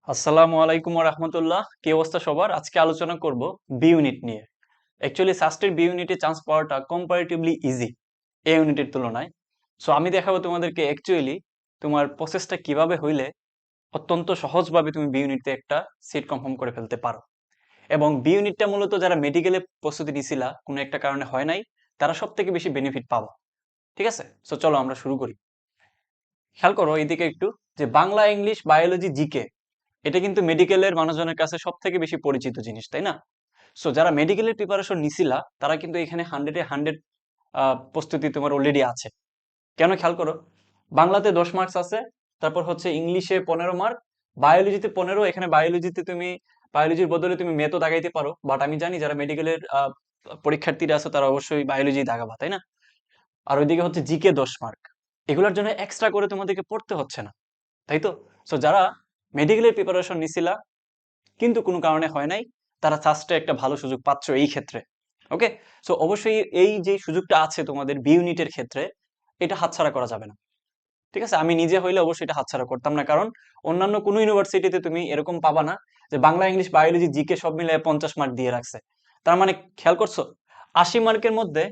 আসসালামু আলাইকুম রাহমাতুল্লাহ। কি অবস্থা সবার? আজকে আলোচনা করব বি ইউনিট নিয়ে। অ্যাকচুয়ালি সাস্টের বি ইউনিটে চান্স পাওয়াটা কম্পারেটিভলি ইজি এ ইউনিটের তুলনায়। সো আমি দেখাবো তোমাদেরকে অ্যাকচুয়ালি তোমার প্রসেসটা কিভাবে হইলে অত্যন্ত সহজভাবে তুমি বি ইউনিটে একটা সিট কনফার্ম করে ফেলতে পারো। এবং বি ইউনিটটা মূলত যারা মেডিকেলে প্রস্তুতি নিছিলা কোনো একটা কারণে হয় নাই, তারা সব থেকে বেশি বেনিফিট পাবো। ঠিক আছে? সো চলো আমরা শুরু করি। খেয়াল করো এইদিকে একটু, যে বাংলা, ইংলিশ, বায়োলজি, জিকে এটা কিন্তু মেডিকেলের মানুষজনের কাছে সব থেকে বেশি পরিচিত জিনিস, তাই না? সো যারা মেডিকেলের প্রিপারেশন নিছিলা তারা কিন্তু এখানে 100-এ 100 প্রস্তুতি তোমার অলরেডি আছে। কেন খেয়াল করো, বাংলাতে 10 মার্কস আছে, তারপর হচ্ছে ইংলিশে 15 মার্ক, বায়োলজিতে 15। এখানে বায়োলজিতে তুমি বায়োলজির বদলে তুমি ম্যাথও দাগাইতে পারো, বাট আমি জানি যারা মেডিকেলের পরীক্ষার্থীরা আছে তারা অবশ্যই বায়োলজি দাগাবা, তাই না? আর ওইদিকে হচ্ছে জিকে 10 মার্ক। এগুলোর জন্য এক্সট্রা করে তোমাদেরকে পড়তে হচ্ছে না, তাই তো? সো যারা মেডিকেলের প্রিপারেশন নিছিলা কিন্তু কোনো কারণে হয় নাই, তারা ফার্স্টে একটা ভালো সুযোগ পাচ্ছ এই ক্ষেত্রে। ওকে? সো অবশ্যই এই যে সুযোগটা আছে তোমাদের বি ইউনিটের ক্ষেত্রে, এটা হাতছাড়া করা যাবে না। ঠিক আছে? আমি নিজে হইলে অবশ্যই এটা হাতছাড়া করতাম না, কারণ অন্যান্য কোনো ইউনিভার্সিটিতে তুমি এরকম পাবা না যে বাংলা, ইংলিশ, বায়োলজি, জিকে সব মিলে 50 মার্ক দিয়ে রাখছে। তার মানে খেয়াল করছো, 80 মার্কের মধ্যে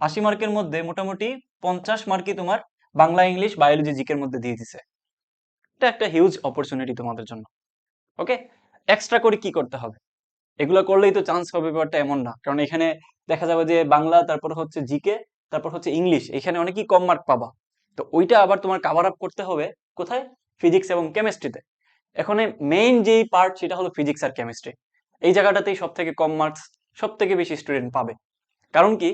80 মার্কের মধ্যে মোটামুটি 50 মার্কই তোমার বাংলা, ইংলিশ, বায়োলজি, জিকের মধ্যে দিয়ে দিছে। এটা একটা হিউজ অপরচুনিটি তোমাদের জন্য। ওকে? এক্সট্রা করে কি করতে হবে? এগুলো করলেই তো চান্স হবে, ব্যাপারটা এমন না। কারণ এখানে দেখা যাবে যে বাংলা, তারপর হচ্ছে জিকে, তারপর হচ্ছে ইংলিশ, এখানে অনেকই কম মার্ক পাবা। তো ওইটা আবার তোমার কাভার আপ করতে হবে কোথায়? ফিজিক্স এবং কেমিস্ট্রিতে। এখন মেইন যেই পার্ট সেটা হলো ফিজিক্স আর কেমিস্ট্রি। এই জায়গাটাতেই সব থেকে কম মার্কস সব থেকে বেশি স্টুডেন্ট পাবে। কারণ কি,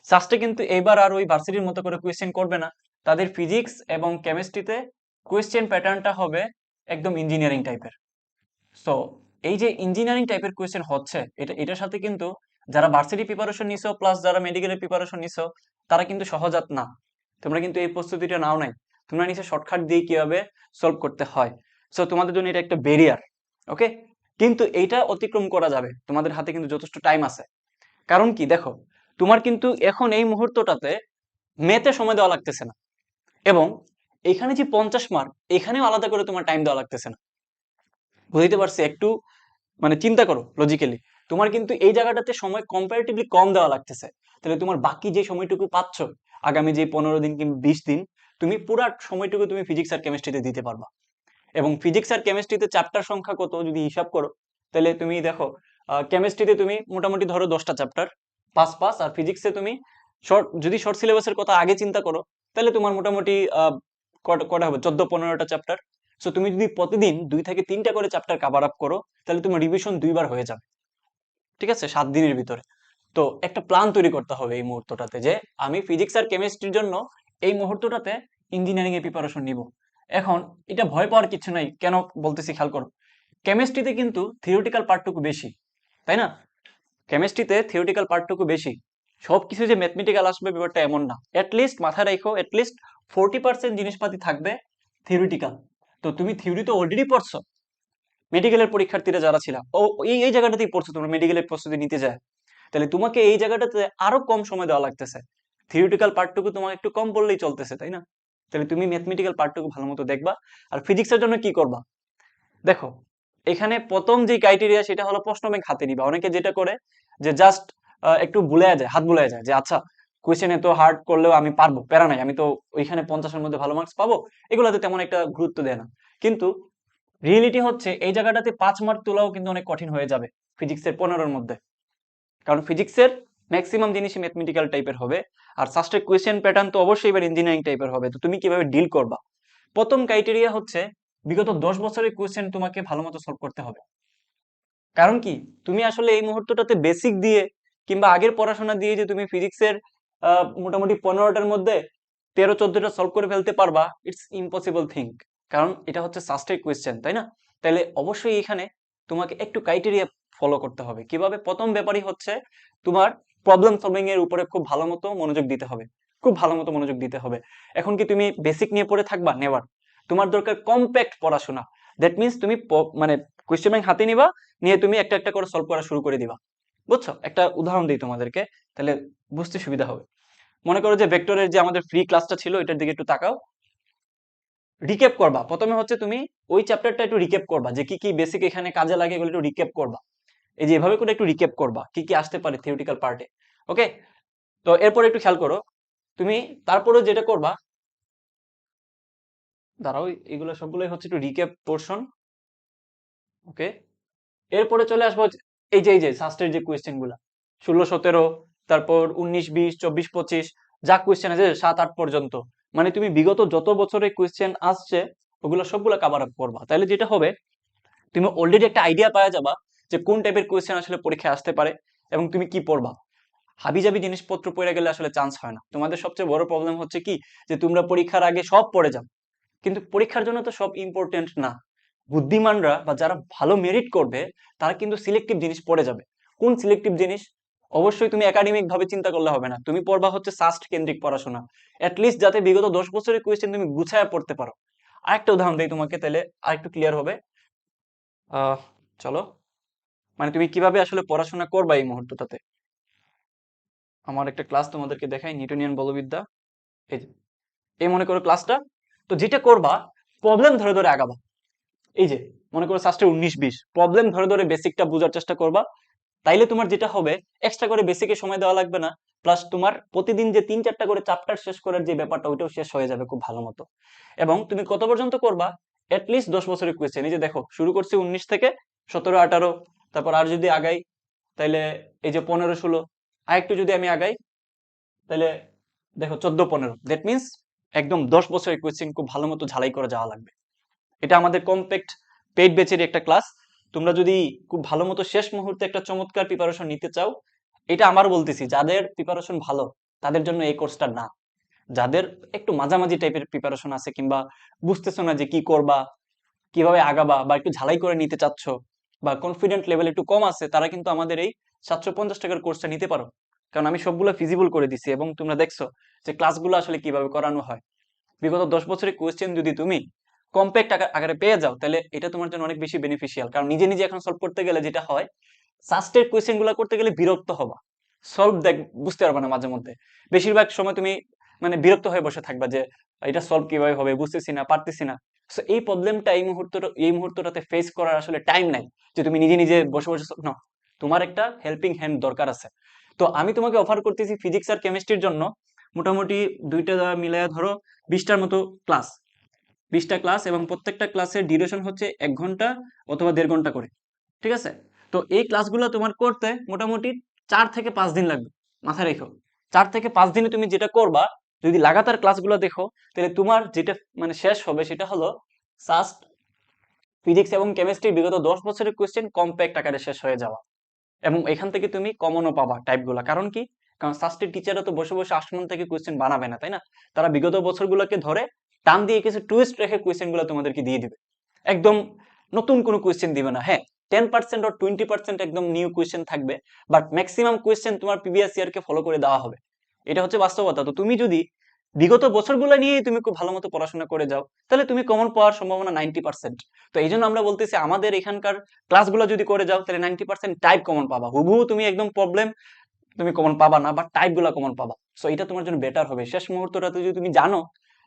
সাস্টে কিন্তু এইবার আর ওই ভার্সিটির মতো করে কোয়েশ্চেন করবে না। তাদের ফিজিক্স এবং কেমিস্ট্রিতে কোয়েশ্চেন প্যাটার্নটা হবে একদম ইঞ্জিনিয়ারিং টাইপের। সো এই যে ইঞ্জিনিয়ারিং টাইপের কোয়েশ্চেন হচ্ছে, এটার সাথে কিন্তু যারা ভার্সিটি প্রিপারেশন নিছো প্লাস যারা মেডিকেলের প্রিপারেশন নিছো, তারা কিন্তু সহজাত না। তোমরা কিন্তু এই প্রস্তুতিটা নাও নাই। তোমরা নিচে শর্টকাট দিয়ে কিভাবে সলভ করতে হয়। সো তোমাদের জন্য এটা একটা ব্যারিয়ার। ওকে? কিন্তু এইটা অতিক্রম করা যাবে, তোমাদের হাতে কিন্তু যথেষ্ট টাইম আছে। কারণ কি দেখো, তোমার কিন্তু এখন এই মুহূর্তটাতে ম্যাথে সময় দেওয়া লাগতেছে না, এবং এখানে যে 50 মার্ক, এখানেও আলাদা করে তোমার টাইম দেওয়া লাগতেছে না। বুঝতে পারছি একটু? মানে চিন্তা করো লজিক্যালি, তোমার কিন্তু এই জায়গাটাতে সময় কম্পারেটিভলি কম দেওয়া লাগতেছে। তাহলে তোমার বাকি যে সময়টুকু পাচ্ছ, আগামী যে 15 দিন কিংবা 20 দিন, তুমি পুরা সময়টুকু তুমি ফিজিক্স আর কেমিস্ট্রিতে দিতে পারবা। এবং ফিজিক্স আর কেমিস্ট্রিতে চ্যাপ্টার সংখ্যা কত যদি হিসাব করো, তাহলে তুমি দেখো, কেমিস্ট্রিতে তুমি মোটামুটি ধরো 10টা চ্যাপ্টার, 5 5। আর ফিজিক্সে তুমি যদি শর্ট সিলেবাসের কথা আগে চিন্তা করো, তাহলে তোমার মোটামুটি কটা কটা হবে, 14-15টা চ্যাপ্টার। সো তুমি যদি প্রতিদিন 2 থেকে 3টা করে চ্যাপ্টার কাভার আপ করো, তাহলে তোমার রিভিশন 2বার হয়ে যাবে। ঠিক আছে? 7 দিনের ভিতরে। তো একটা প্ল্যান তৈরি করতে হবে এই মুহূর্তটাতে, যে আমি ফিজিক্স আর কেমিস্ট্রির জন্য এই মুহূর্তটাতে ইঞ্জিনিয়ারিং এর প্রিপারেশন নিব। এখন এটা ভয় পাওয়ার কিছু নাই, কেন বলতেছি খেয়াল করো। কেমিস্ট্রিতে কিন্তু থিওরিটিক্যাল পার্টটুকু বেশি, তাই না? কেমিস্ট্রিতে থিওরিটিক্যাল পার্টটুকু বেশি। সবকিছু যে ম্যাথমেটিক্যাল আসবে ব্যাপারটা এমন না। অ্যাটলিস্ট মাথায় রাখো, অ্যাটলিস্ট 40% জিনিসপাতি থাকবে থিওরিটিক্যাল। তো তুমি থিওরি তো অলরেডি পড়ছো, মেডিকেলের পরীক্ষার্থীরা যারা ছিল, ও এই এই জায়গাটাতেই পড়ছো তোমরা মেডিকেলের প্রস্তুতি নিতে যায়। তাহলে তোমাকে এই জায়গাটাতে আরো কম সময় দেওয়া লাগতেছে। থিওরিটিক্যাল পার্টটুকু তোমার একটু কম পড়লেই চলতেছে, তাই না? তাহলে তুমি ম্যাথমেটিক্যাল পার্টটুকু ভালো মতো দেখবা। আর ফিজিক্সের জন্য কি করবা? দেখো, এখানে প্রথম যে ক্রাইটেরিয়া সেটা হলো প্রশ্ন ব্যাংক হাতে নিবা। অনেকে যেটা করে যে জাস্ট একটু ভুলে যায়, হাত ভুলে যায়, যে আচ্ছা কোয়েশ্চেন এত হার্ড করলেও আমি পারবো, প্যারা নাই, আমি তো ওইখানে 50-এর মধ্যে ভালো মার্কস পাবো, এগুলোতে তেমন একটা গুরুত্ব দেয় না। কিন্তু রিয়েলিটি হচ্ছে এই জায়গাটাতে 5 মার্ক তোলাও কিন্তু অনেক কঠিন হয়ে যাবে ফিজিক্সের 15-এর মধ্যে। কারণ ফিজিক্সের ম্যাক্সিমাম জিনিসই ম্যাথমেটিক্যাল টাইপের হবে। আর সাস্টের কোয়েশ্চেন প্যাটার্ন তো অবশ্যই এবার ইঞ্জিনিয়ারিং টাইপের হবে। তো তুমি কিভাবে ডিল করবা? প্রথম ক্রাইটেরিয়া হচ্ছে বিগত 10 বছরের কোয়েশ্চেন তোমাকে ভালো মতো সলভ করতে হবে। কারণ কি, তুমি আসলে এই মুহূর্তটাতে বেসিক দিয়ে কিংবা আগের পড়াশোনা দিয়ে যে তুমি ফিজিক্সের মোটামুটি 15টার মধ্যে 13-14টা সলভ করে ফেলতে পারবা, ইটস ইম্পসিবল থিং। কারণ এটা হচ্ছে সাস্টের কোয়েশ্চেন, তাই না? তাহলে অবশ্যই এখানে তোমাকে একটু ক্রাইটেরিয়া ফলো করতে হবে। কিভাবে? প্রথম ব্যাপারই হচ্ছে তোমার প্রবলেম সলভিং এর উপরে খুব ভালো মতো মনোযোগ দিতে হবে। খুব ভালো মতো মনোযোগ দিতে হবে। এখন কি তুমি বেসিক নিয়ে পড়ে থাকবা? নেভার। তোমার দরকার কম্প্যাক্ট পড়াশোনা। দ্যাট মিনস তুমি মানে কোয়েশ্চেন ব্যাংক হাতে নিবা, নিয়ে তুমি একটা একটা করে সলভ করা শুরু করে দিবা। বুঝছো? একটা উদাহরণ দিই তোমাদেরকে, তাহলে বুঝতে সুবিধা হবে। মনে করো যে ভেক্টরের যে আমাদের ফ্রি ক্লাসটা ছিল, এটার দিকে একটু তাকাও। রিক্যাপ করবা। প্রথমে হচ্ছে তুমি ওই চ্যাপ্টারটা একটু রিক্যাপ করবা, যে কি কি বেসিক এখানে কাজে লাগে এগুলো একটু রিক্যাপ করবা। এই যে এভাবে করে একটু রিক্যাপ করবা কি কি আসতে পারে থিওরিটিক্যাল পার্টে। ওকে, তো এরপর একটু খেয়াল করো তুমি। তারপরে যেটা করবা, দাঁড়াও, এগুলো সবগুলোই হচ্ছে একটু রিক্যাপ পোর্শন। ওকে, এরপরে চলে আসবো এই যে সাস্টের যে কোয়েশ্চেন গুলা 16-17, তারপর 19-20-24-25, যা কোয়েশ্চেন আছে 7-8 পর্যন্ত, মানে তুমি বিগত যত বছরের কোয়েশ্চেন আসছে ওগুলো সবগুলো কভার আপ করবা। তাহলে যেটা হবে, তুমি অলরেডি একটা আইডিয়া পাওয়া যাবা যে কোন টাইপের কোয়েশ্চেন আসলে পরীক্ষায় আসতে পারে এবং তুমি কি পড়বা। হাবিজাবি জিনিসপত্র পড়ে গেলে আসলে চান্স হয় না। তোমাদের সবচেয়ে বড় প্রবলেম হচ্ছে কি, যে তোমরা পরীক্ষার আগে সব পড়ে যাও, কিন্তু পরীক্ষার জন্য তো সব ইম্পর্টেন্ট না। বুদ্ধিমানরা বা যারা ভালো মেরিট করবে তারা কিন্তু সিলেক্টিভ জিনিস পড়ে যাবে। কোন সিলেক্টিভ জিনিস? অবশ্যই তুমি একাডেমিক ভাবে চিন্তা করলে হবে না, তুমি পড়বা হচ্ছে সাস্ট কেন্দ্রিক পড়াশোনা, অ্যাটলিস্ট যাতে বিগত 10 বছরের কোয়েশ্চেন তুমি গুছায় পড়তে পারো। আরেকটা উদাহরণ দিই তোমাকে, তাহলে আরেকটু ক্লিয়ার হবে। আহ চলো, মানে তুমি কিভাবে আসলে পড়াশোনা করবা এই মুহূর্তটাতে। আমার একটা ক্লাস তোমাদেরকে দেখাই, নিউটনিয়ান বলবিদ্যা। এই যে, এই মনে করো ক্লাসটা। তো যেটা করবা, প্রবলেম ধরে ধরে আগাবা। এই যে মনে করো সাস্টে 19-20 প্রবলেম ধরে ধরে বেসিকটা বোঝার চেষ্টা করবা। তাইলে তোমার যেটা হবে, এক্সট্রা করে বেসিকে সময় দেওয়া লাগবে না। প্লাস তোমার প্রতিদিন যে 3-4টা করে চ্যাপ্টার শেষ করার যে ব্যাপারটা, ওইটাও শেষ হয়ে যাবে খুব ভালো মতো। এবং তুমি কত পর্যন্ত করবা? লিস্ট 10 বছরের কোয়েশ্চেন। এই যে দেখো, শুরু করছি 19 থেকে 17-18, তারপর আর যদি আগাই তাইলে এই যে 15-16, আর একটু যদি আমি আগাই তাহলে দেখো 14-15, দ্যাট মিনস একদম 10 বছরের কোয়েশ্চেন খুব ভালো মতো ঝালাই করে যাওয়া লাগবে। এটা আমাদের কমপ্যাক্ট পেইড ব্যাচের একটা ক্লাস। তোমরা যদি খুব ভালো মতো শেষ মুহূর্তে একটা চমৎকার প্রিপারেশন নিতে চাও, এটা আমার বলতেছি, যাদের প্রিপারেশন ভালো তাদের জন্য এই কোর্সটা না। যাদের একটু মাঝামাঝি টাইপের প্রিপারেশন আছে, কিংবা বুঝতেছো না যে কি করবা, কিভাবে আগাবা, বা একটু ঝালাই করে নিতে চাচ্ছ, বা কনফিডেন্ট লেভেল একটু কম আছে, তারা কিন্তু আমাদের এই 750 টাকার কোর্সটা নিতে পারো। কারণ আমি সবগুলো ফিজিবল করে দিছি এবং তোমরা দেখছো যে ক্লাসগুলো আসলে কিভাবে করানো হয়। বিগত 10 বছরের কোয়েশ্চেন যদি তুমি কম্প্যাক্ট আকারে পেয়ে যাও, তাহলে এটা তোমার জন্য অনেক বেশি বেনিফিশিয়াল। কারণ নিজে নিজে এখন সলভ করতে গেলে যেটা হয়, সাস্টের কোয়েশ্চেন গুলো করতে গেলে বিরক্ত হবা, সলভ বুঝতে পারবে না মাঝে মধ্যে। বেশিরভাগ সময় তুমি মানে বিরক্ত হয়ে বসে থাকবা যে এটা সলভ কিভাবে হবে, বুঝতেছি না, পারতেছি না। সো এই প্রবলেমটা এই মুহূর্তটাতে ফেস করার আসলে টাইম নাই, যে তুমি নিজে নিজে বসে বসে না, তোমার একটা হেল্পিং হ্যান্ড দরকার আছে। তো আমি তোমাকে অফার করতেছি ফিজিক্স আর কেমিস্ট্রির জন্য মোটামুটি দুইটা মিলায়া ধরো 20টার মতো ক্লাস। 20টা ক্লাস, এবং প্রত্যেকটা ক্লাসের ডিউরেশন হচ্ছে 1 ঘন্টা অথবা 1.5 ঘন্টা করে। ঠিক আছে? তো এই ক্লাসগুলো তোমার করতে মোটামুটি 4 থেকে 5 দিন লাগবে। মাথায় রেখো, 4 থেকে 5 দিনে তুমি যেটা করবা, যদি লাগাতার ক্লাসগুলো দেখো, তাহলে তোমার যেটা মানে শেষ হবে সেটা হলো জাস্ট ফিজিক্স এবং কেমিস্ট্রি বিগত 10 বছরের কোয়েশ্চেন কম্প্যাক্ট আকারে শেষ হয়ে যাওয়া। এবং এখান থেকে তুমি কমনও পাবা টাইপগুলো। কারণ কি? কারণ সাস্টের টিচাররা তো বসে বসে আসমান থেকে কোয়েশ্চেন বানাবে না, তাই না? তারা বিগত বছরগুলোকে ধরে টান দিয়ে কিছু টুইস্ট রেখে কোয়েশ্চেন গুলো তোমাদেরকে দিয়ে দিবে। একদম নতুন কোনো কোয়েশ্চেন দিবে না। হ্যাঁ, 10% or 20% একদম নিউ কোয়েশ্চেন থাকবে, বাট ম্যাক্সিমাম কোয়েশ্চেন তোমার প্রিভিয়াস ইয়ারকে ফলো করে দেওয়া হবে। এটা হচ্ছে বাস্তবতা। তো তুমি যদি বিগত বছরগুলো নিয়েই তুমি খুব ভালো মতো পড়াশোনা করে যাও, তাহলে তুমি কমন পাওয়ার সম্ভাবনা 90%। তো এই জন্য আমরা বলতেছি, আমাদের এখানকার ক্লাসগুলো যদি করে যাও, তাহলে 90% টাইপ কমন পাবা। হুবহু তুমি একদম প্রবলেম তুমি কমন পাবা না, বাট টাইপ গুলা কমন পাবা। সো এটা তোমার জন্য বেটার হবে। শেষ মুহূর্তটাতে যদি তুমি জানো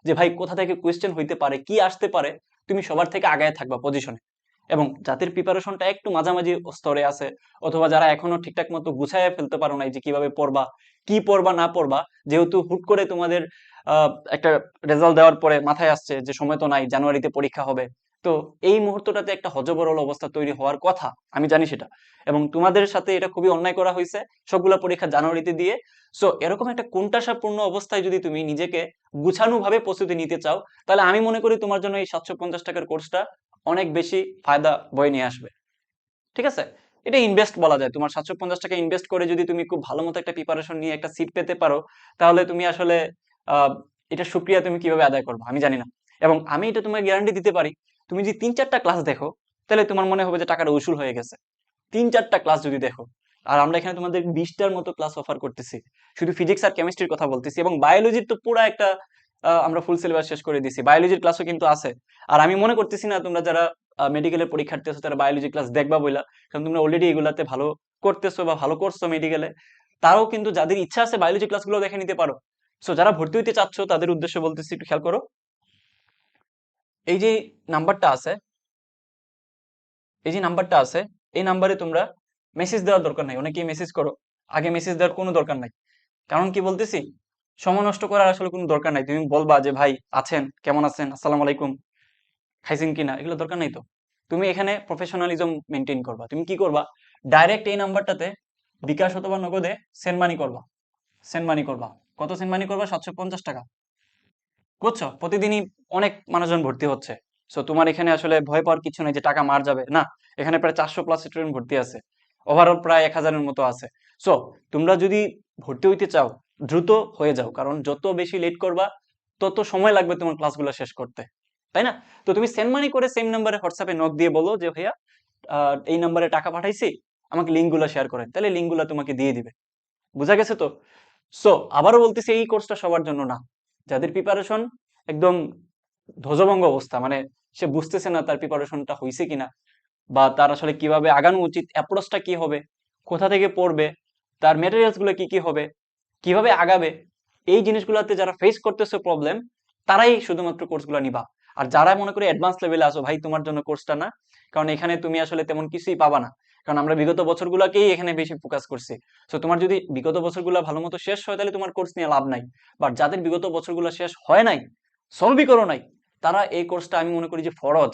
যে ভাই কোথা থেকে কোয়েশ্চেন হইতে পারে, কি আসতে পারে, তুমি সবার থেকে আগায় থাকবা পজিশনে। এবং যাদের প্রিপারেশনটা একটু মাঝামাঝি স্তরে আছে, অথবা যারা এখনো ঠিকঠাক মতো গুছাইয়া ফেলতে পারো নাই যে কিভাবে পড়বা, কি পড়বা না পড়বা, যেহেতু হুট করে তোমাদের একটা রেজাল্ট দেওয়ার পরে মাথায় আসছে যে সময় তো নাই, জানুয়ারিতে পরীক্ষা হবে। তো এই মুহূর্তটাতে একটা হযবরল অবস্থা তৈরি হওয়ার কথা, আমি জানি সেটা। এবং তোমাদের সাথে এটা খুবই অন্যায় করা হয়েছে, সবগুলা পরীক্ষা জানুয়ারিতে দিয়ে। সো এরকম একটা কোণঠাসাপূর্ণ অবস্থায় যদি তুমি নিজেকে গুছানো ভাবে প্রস্তুতি নিতে চাও, তাহলে আমি মনে করি তোমার জন্য এই 750 টাকার কোর্সটা অনেক বেশি ফায়দা বয়ে নিয়ে আসবে। ঠিক আছে? এটা ইনভেস্ট বলা যায়। তোমার 750 টাকা ইনভেস্ট করে যদি তুমি খুব ভালো মতো একটা প্রিপারেশন নিয়ে একটা সিট পেতে পারো, তাহলে তুমি আসলে আহ এটা সুক্রিয়া তুমি কিভাবে আদায় করবে আমি জানি না। এবং আমি এটা তোমাকে গ্যারান্টি দিতে পারি, তুমি যদি 3-4টা ক্লাস দেখো, তাহলে তোমার মনে হবে যে টাকাটা উসুল হয়ে গেছে। 3-4টা ক্লাস যদি দেখো। আর আমরা এখানে তোমাদের 20টার মতো ক্লাস অফার করতেছি। শুধু ফিজিক্স আর কেমিস্ট্রির কথা বলতেছি, এবং বায়োলজির তো পুরা একটা আমরা ফুল সিলেবাস শেষ করে দিছি। বায়োলজির ক্লাসও কিন্তু আছে। আর আমি মনে করতেছি না তোমরা যারা মেডিকেলের পরীক্ষার্থী আছো তারা বায়োলজি ক্লাস দেখবা বইলা, কারণ তোমরা অলরেডি এগুলাতে ভালো করতেছো বা ভালো করছো মেডিকেলে। তারাও কিন্তু যাদের ইচ্ছা আছে বায়োলজি ক্লাসগুলো দেখে নিতে পারো। সো যারা ভর্তি হইতে চাচ্ছ তাদের উদ্দেশ্যে বলতেছি, একটু খেয়াল করো। এই যে নাম্বারটা আছে, এই যে নাম্বারটা আছে, এই নাম্বারে তোমরা মেসেজ দেওয়ার দরকার নাই। অনেকেই মেসেজ করো, আগে মেসেজ দেওয়ার কোনো দরকার নাই। কারণ কি বলতেছি, সময় নষ্ট করার আসলে কোনো দরকার নাই। তুমি বলবা যে ভাই আছেন, কেমন আছেন, আসসালামু আলাইকুম, খাইছেন কিনা, এগুলো দরকার নাই তো। তুমি এখানে প্রফেশনালিজম মেনটেন করবা। তুমি কি করবা, ডাইরেক্ট এই নাম্বারটাতে বিকাশ অথবা নগদে সেন্ড মানি করবা। সেন্ড মানি করবা, কত সেন্ড মানি করবা, 750 টাকা। বুঝছো, প্রতিদিনই অনেক মানুষজন ভর্তি হচ্ছে। সো তোমার এখানে আসলে ভয় পাওয়ার কিছু নেই যে টাকা মার যাবে না। এখানে প্রায় 400+ স্টুডেন্ট ভর্তি আছে, ওভারঅল প্রায় 1000-এর মতো আছে। সো তোমরা যদি ভর্তি হইতে চাও, দ্রুত হয়ে যাও, কারণ যত বেশি লেট করবা তত সময় লাগবে তোমার ক্লাসগুলো শেষ করতে, তাই না? তো তুমি সেন্ড মানি করে সেম নাম্বারে হোয়াটসঅ্যাপে নক দিয়ে বলো যে ভাইয়া এই নাম্বারে টাকা পাঠাইছি, আমাকে লিঙ্কগুলো শেয়ার করেন, তাহলে লিঙ্কগুলো তোমাকে দিয়ে দিবে। বুঝা গেছে তো? সো আবারও বলতেছি, এই কোর্সটা সবার জন্য না। যাদের প্রিপারেশন একদম ধ্বজভঙ্গ অবস্থা, মানে সে বুঝতেছে না তার প্রিপারেশনটা হয়েছে কিনা, বা তার আসলে কিভাবে আগানো উচিত, অ্যাপ্রোচটা কি হবে, কোথা থেকে পড়বে, তার ম্যাটেরিয়ালস গুলো কি কি হবে, কিভাবে আগাবে, এই জিনিসগুলোতে যারা ফেস করতেছে প্রবলেম, তারাই শুধুমাত্র কোর্সগুলো নিবা। আর যারা মনে করে অ্যাডভান্স লেভেলে আসো, ভাই তোমার জন্য কোর্সটা না। কারণ এখানে তুমি আসলে তেমন কিছুই পাবা না, কারণ আমরা বিগত বছরগুলোকেই এখানে বেশি ফোকাস করছি। সো তোমার যদি বিগত বছরগুলো ভালো মতো শেষ হয়, তাহলে তোমার কোর্স নিয়ে লাভ নাই। বাট যাদের বিগত বছরগুলো শেষ হয় নাই, সলভই করো নাই, তারা এই কোর্সটা আমি মনে করি যে ফরজ।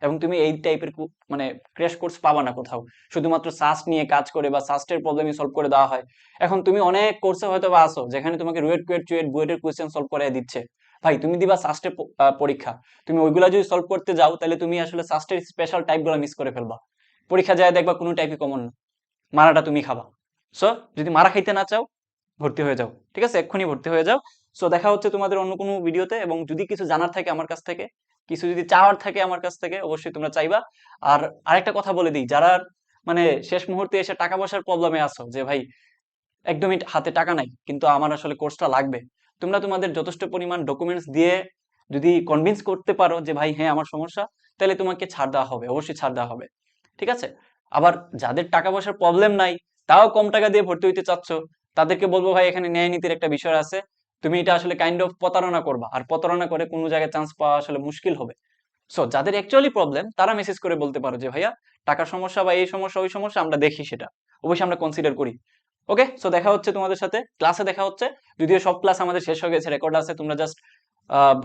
এবং তুমি এই টাইপের মানে ক্র্যাশ কোর্স পাবা না কোথাও, শুধুমাত্র সাস্ট নিয়ে কাজ করে বা সাস্টের প্রবলেমই সলভ করে দেওয়া হয়। এখন তুমি অনেক কোর্সে হয়তো বা আসো যেখানে তোমাকে রুয়েট কুয়েট চুয়েট বুয়েটের কোয়েশ্চেন সলভ করে দিচ্ছে। ভাই তুমি দিবা সাস্টের পরীক্ষা, তুমি ওইগুলা যদি সলভ করতে যাও, তাহলে তুমি আসলে সাস্টের স্পেশাল টাইপগুলো মিস করে ফেলবা। পরীক্ষা যায় দেখবা কোনো টাইপই কমন না, মারাটা তুমি খাবা। সো যদি মারা খাইতে না চাও, ভর্তি হয়ে যাও, ঠিক আছে, এক্ষুনি ভর্তি হয়ে যাও। সো দেখা হচ্ছে তোমাদের অন্য কোনো ভিডিওতে। এবং যদি কিছু জানার থাকে আমার কাছ থেকে, কিছু যদি চাওয়ার থাকে আমার কাছ থেকে, অবশ্যই তোমরা চাইবা। আর আরেকটা কথা বলে দিই, যারা মানে শেষ মুহূর্তে এসে টাকা পয়সার প্রবলেমে আছো, যে ভাই একদমই হাতে টাকা নাই কিন্তু আমার আসলে কোর্সটা লাগবে, তোমরা তোমাদের যথেষ্ট পরিমাণ ডকুমেন্টস দিয়ে যদি কনভিন্স করতে পারো যে ভাই হ্যাঁ আমার সমস্যা, তাহলে তোমাকে ছাড় দেওয়া হবে, অবশ্যই ছাড় দেওয়া হবে, ঠিক আছে। আবার যাদের টাকা পয়সার প্রবলেম নাই, তাও কম টাকা দিয়ে ভর্তি হইতে চাচ্ছ, তাদেরকে বলবো ভাই এখানে ন্যায় নীতির একটা বিষয় আছে। তুমি এটা আসলে কাইন্ড অফ প্রতারণা করবা, আর প্রতারণা করে কোনো জায়গায় চান্স পাওয়া আসলে মুশকিল হবে। সো যাদের অ্যাকচুয়ালি প্রবলেম, তারা মেসেজ করে বলতে পারো যে ভাইয়া টাকার সমস্যা বা এই সমস্যা ওই সমস্যা, আমরা দেখি সেটা, অবশ্যই আমরা কনসিডার করি। ওকে, সো দেখা হচ্ছে তোমাদের সাথে ক্লাসে, দেখা হচ্ছে। যদিও সব ক্লাস আমাদের শেষ হয়ে গেছে, রেকর্ড আছে, তোমরা জাস্ট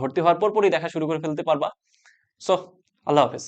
ভর্তি হওয়ার পরই দেখা শুরু করে ফেলতে পারবা। সো আল্লাহ হাফেজ।